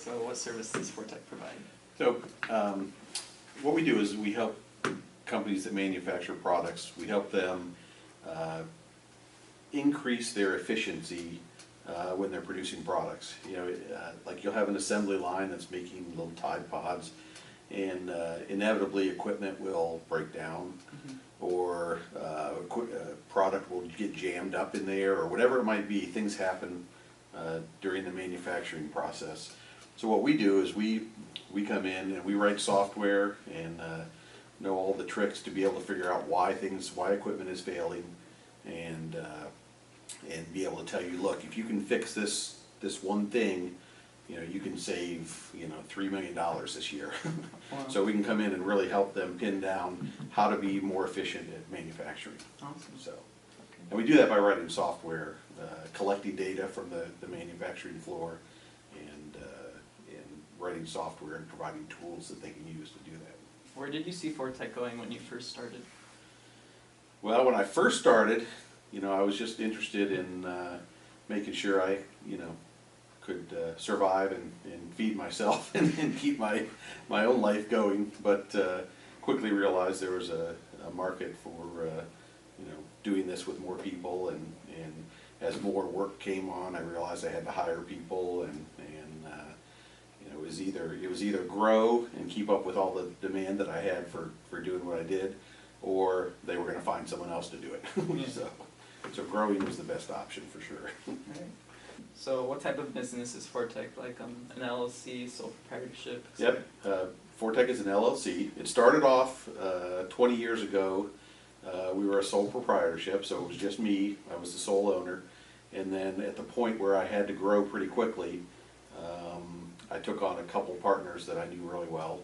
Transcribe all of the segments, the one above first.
So what service does ForTech provide? So what we do is we help companies that manufacture products. We help them increase their efficiency when they're producing products. Like you'll have an assembly line that's making little Tide Pods, and inevitably equipment will break down, or product will get jammed up in there, or whatever it might be. Things happen during the manufacturing process. So what we do is we come in and we write software and know all the tricks to be able to figure out why equipment is failing, and be able to tell you, look, if you can fix this one thing, you can save $3 million this year. Wow. So we can come in and really help them pin down how to be more efficient at manufacturing. Awesome. So, and we do that by writing software, collecting data from the manufacturing floor, and writing software and providing tools that they can use to do that. Where did you see ForTech going when you first started? Well, when I first started, I was just interested in making sure I, could survive and feed myself and keep my own life going. But quickly realized there was a market for doing this with more people, and as more work came on, I realized I had to hire people, and it was either grow and keep up with all the demand that I had for doing what I did, or they were going to find someone else to do it. So growing was the best option for sure. Right. So what type of business is ForTech? Like an LLC, sole proprietorship? Yep. ForTech is an LLC. It started off 20 years ago. We were a sole proprietorship, so it was just me. I was the sole owner. And then at the point where I had to grow pretty quickly, I took on a couple partners that I knew really well.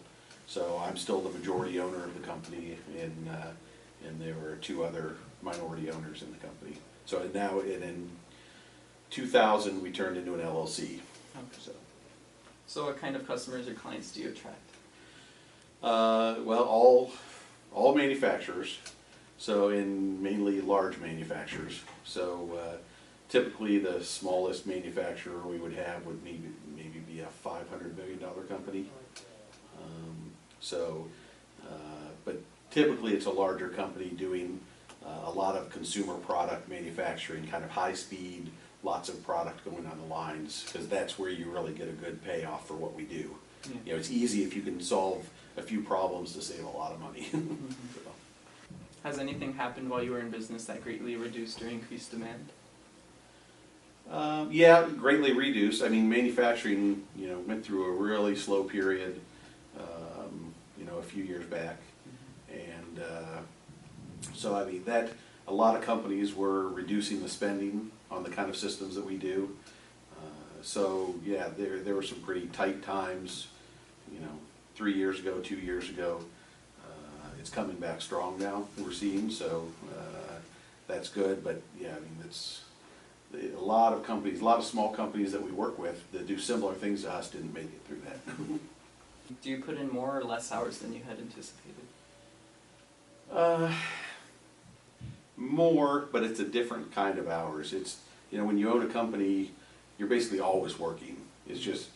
So I'm still the majority owner of the company, and there were two other minority owners in the company. So now in 2000 we turned into an LLC. Okay. So what kind of customers or clients do you attract? Well, all manufacturers. So mainly large manufacturers. So typically the smallest manufacturer we would have would maybe be a $500 million company. But typically it's a larger company doing a lot of consumer product manufacturing, kind of high speed, lots of product going on the lines, because that's where you really get a good payoff for what we do. Yeah. It's easy if you can solve a few problems to save a lot of money. Has anything happened while you were in business that greatly reduced or increased demand? Yeah, greatly reduced. I mean, manufacturing, went through a really slow period, a few years back, and so I mean that a lot of companies were reducing the spending on the kind of systems that we do. So yeah, there were some pretty tight times, 3 years ago, 2 years ago. It's coming back strong now, we're seeing, so that's good. But yeah, I mean, it's a lot of companies, a lot of small companies that we work with that do similar things to us didn't make it through that. Do you put in more or less hours than you had anticipated? More, but it's a different kind of hours. It's, when you own a company, you're basically always working. It's just,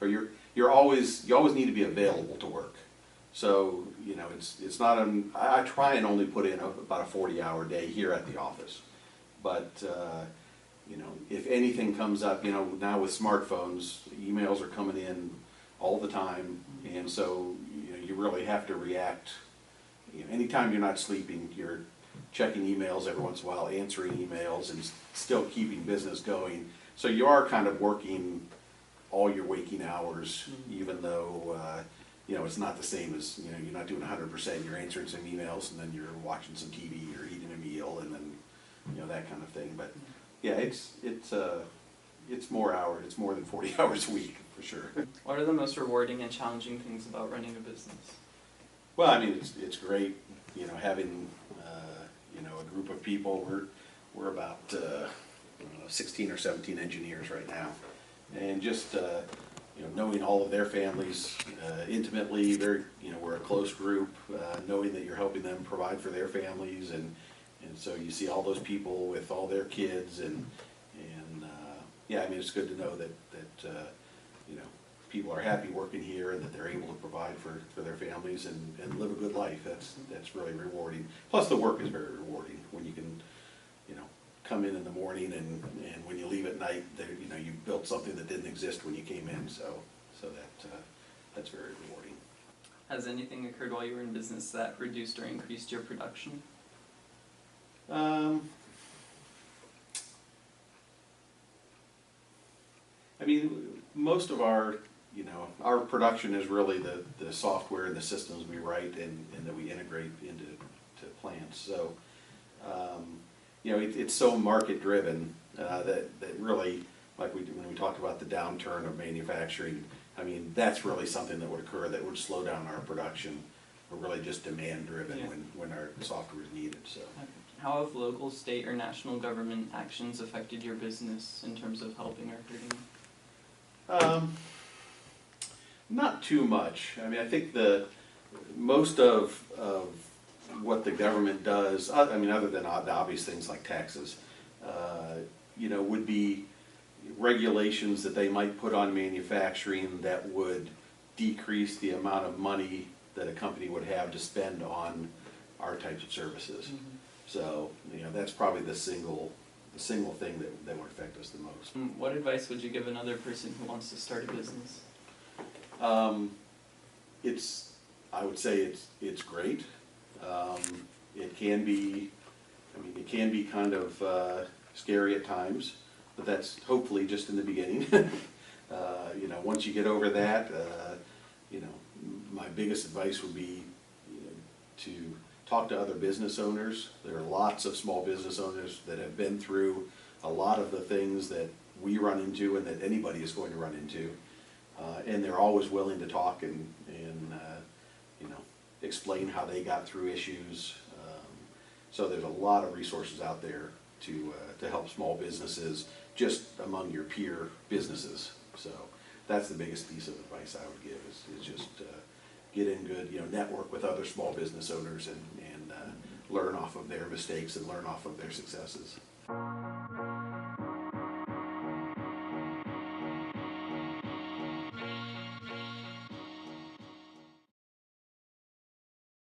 or you always need to be available to work. So, it's not I try and only put in about a 40-hour day here at the office. But, if anything comes up, now with smartphones, emails are coming in all the time, and so, you really have to react. Anytime you're not sleeping, you're checking emails every once in a while, answering emails, and still keeping business going. So you are kind of working all your waking hours, even though it's not the same as, you're not doing 100%. You're answering some emails, and then you're watching some TV or eating a meal, and then that kind of thing. But yeah, it's more hours. It's more than 40 hours a week for sure. What are the most rewarding and challenging things about running a business? Well, I mean, it's great, having a group of people. We're about 16 or 17 engineers right now, and just knowing all of their families intimately. We're a close group. Knowing that you're helping them provide for their families, and so you see all those people with all their kids, and yeah, I mean, it's good to know that people are happy working here and that they're able to provide for their families and live a good life. That's really rewarding. Plus the work is very rewarding when you can, you know, come in the morning and when you leave at night, you know, you built something that didn't exist when you came in. So that's very rewarding. Has anything occurred while you were in business that reduced or increased your production? I mean, most of our, you know, our production is really the software and the systems we write and that we integrate into plants. So, you know, it's so market driven that really, like when we talked about the downturn of manufacturing, I mean, that's really something that would occur that would slow down our production. We're really just demand driven when our software is needed. So. How have local, state, or national government actions affected your business in terms of helping or hurting? Not too much. I mean, I think most of what the government does, I mean, other than the obvious things like taxes, you know, would be regulations that they might put on manufacturing that would decrease the amount of money that a company would have to spend on our types of services. Mm-hmm. So, you know, that's probably the single thing that would affect us the most. What advice would you give another person who wants to start a business? I would say it's great. It can be, I mean, it can be kind of scary at times, but that's hopefully just in the beginning. You know, once you get over that, you know, my biggest advice would be, you know, to talk to other business owners. There are lots of small business owners that have been through a lot of the things that we run into and that anybody is going to run into. And they're always willing to talk and you know, explain how they got through issues. So there's a lot of resources out there to help small businesses just among your peer businesses. So that's the biggest piece of advice I would give is just get in good, you know, network with other small business owners and learn off of their mistakes and learn off of their successes.